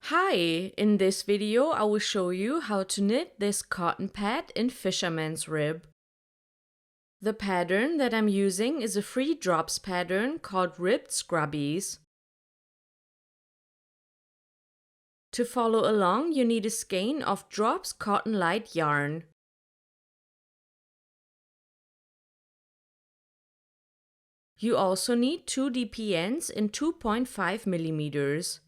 Hi, in this video I will show you how to knit this cotton pad in fisherman's rib. The pattern that I'm using is a free drops pattern called ribbed scrubbies. To follow along, you need a skein of drops cotton light yarn. You also need 2 DP in 2.5 millimeters.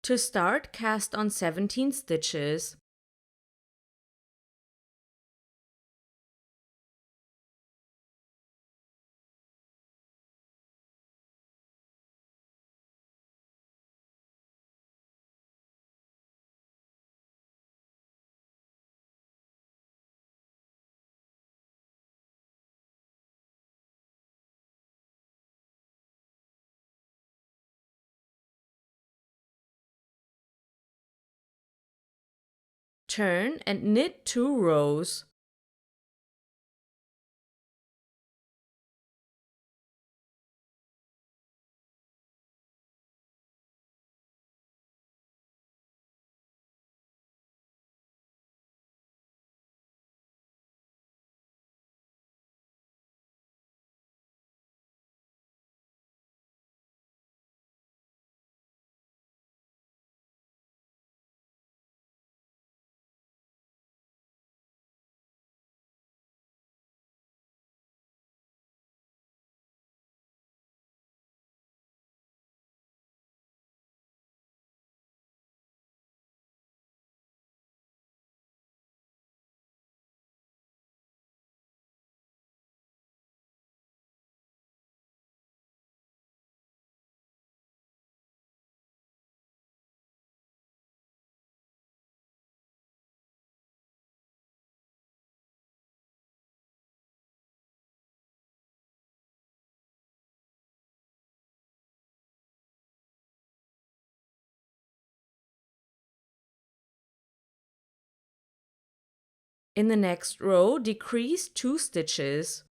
To start, cast on 17 stitches. Turn and knit 2 rows. In the next row, decrease 2 stitches.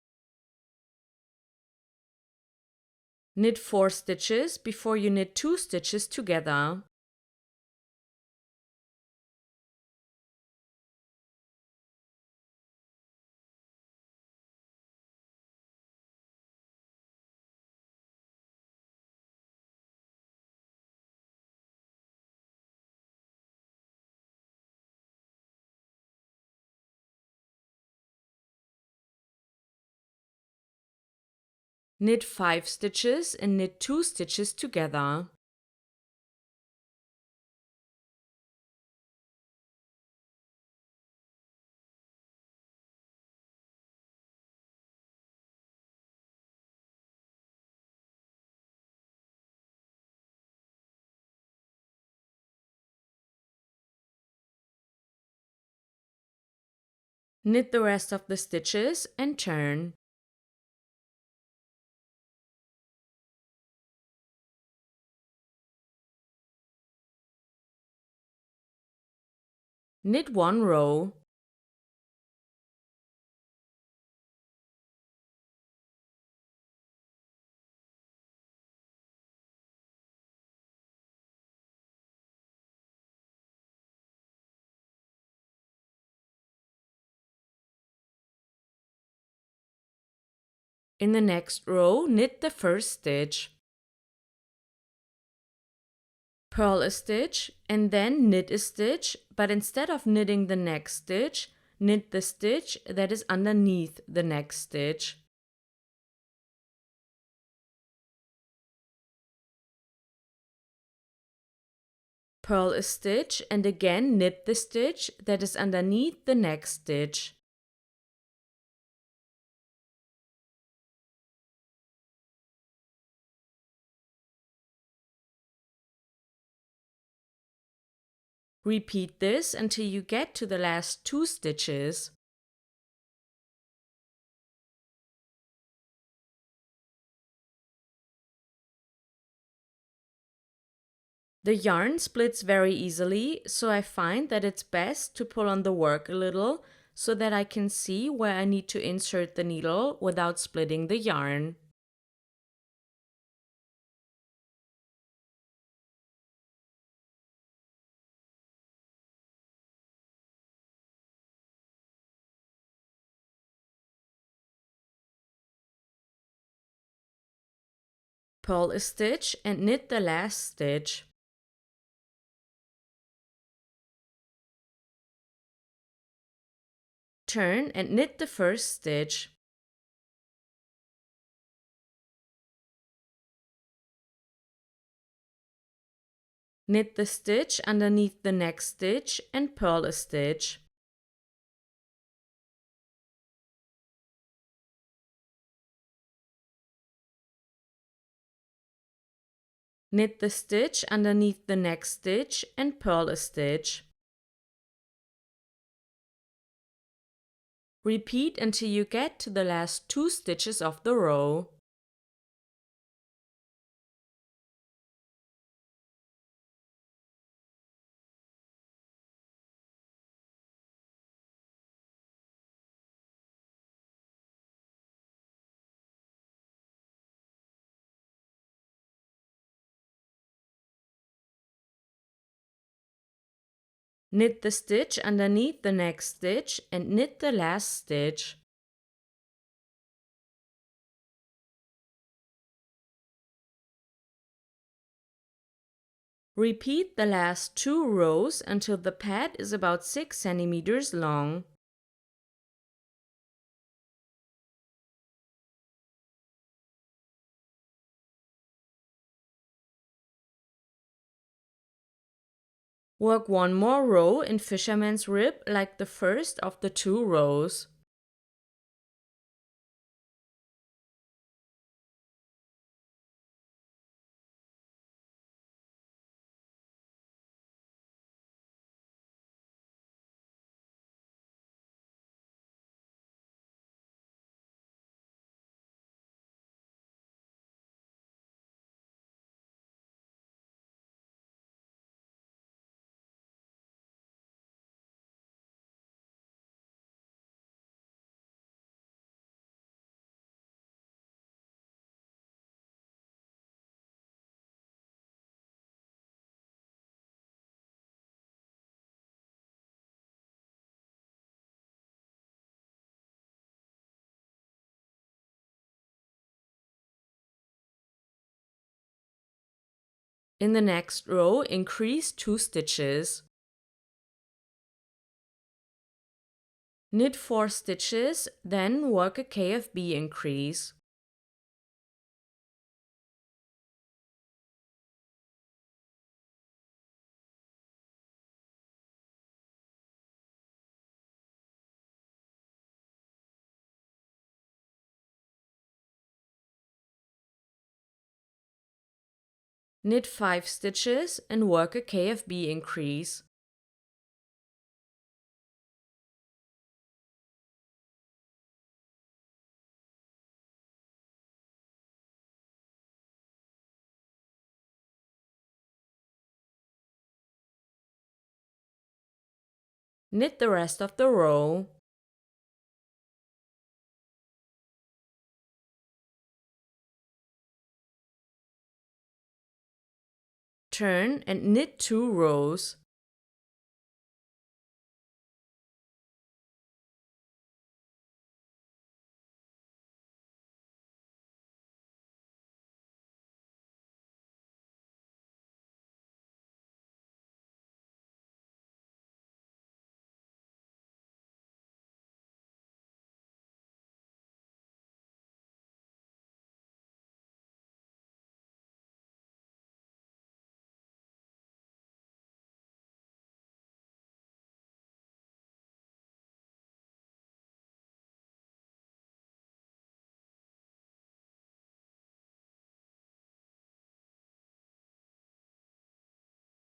Knit 4 stitches before you knit 2 stitches together. Knit 5 stitches and knit 2 stitches together. Knit the rest of the stitches and turn. Knit 1 row. In the next row, knit the first stitch. Purl a stitch and then knit a stitch, but instead of knitting the next stitch, knit the stitch that is underneath the next stitch. Purl a stitch and again knit the stitch that is underneath the next stitch. Repeat this until you get to the last 2 stitches. The yarn splits very easily, so I find that it's best to pull on the work a little so that I can see where I need to insert the needle without splitting the yarn. Purl a stitch and knit the last stitch. Turn and knit the first stitch. Knit the stitch underneath the next stitch and purl a stitch. Knit the stitch underneath the next stitch and purl a stitch. Repeat until you get to the last 2 stitches of the row. Knit the stitch underneath the next stitch and knit the last stitch. Repeat the last 2 rows until the pad is about 6 centimeters long. Work one more row in fisherman's rib like the first of the 2 rows. In the next row, increase 2 stitches. Knit 4 stitches, then work a KFB increase. Knit 5 stitches and work a KFB increase. Knit the rest of the row. Turn and knit 2 rows.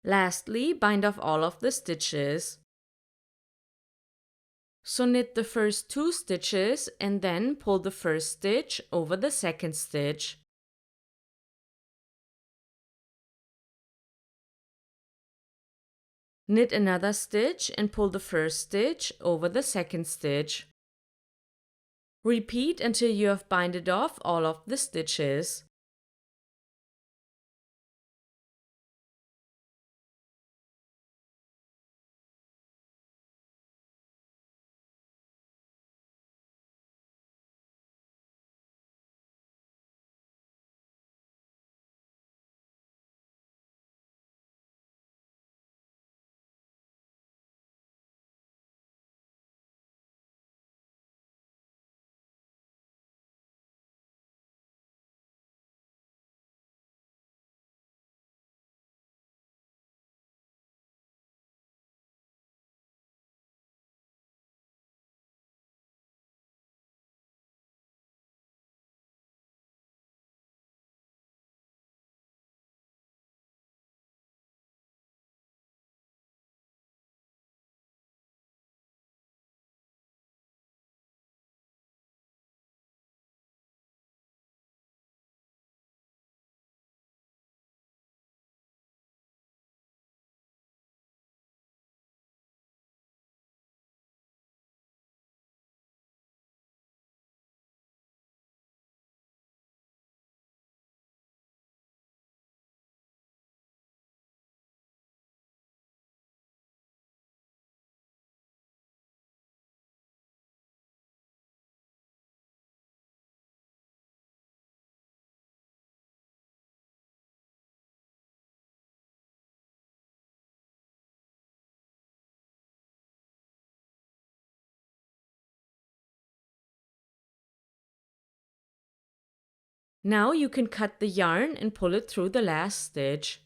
Lastly, bind off all of the stitches. So knit the first 2 stitches and then pull the first stitch over the second stitch. Knit another stitch and pull the first stitch over the second stitch. Repeat until you have binded off all of the stitches. Now you can cut the yarn and pull it through the last stitch.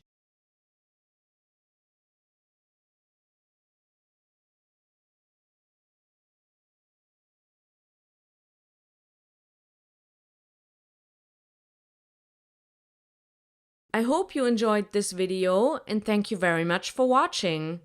I hope you enjoyed this video and thank you very much for watching.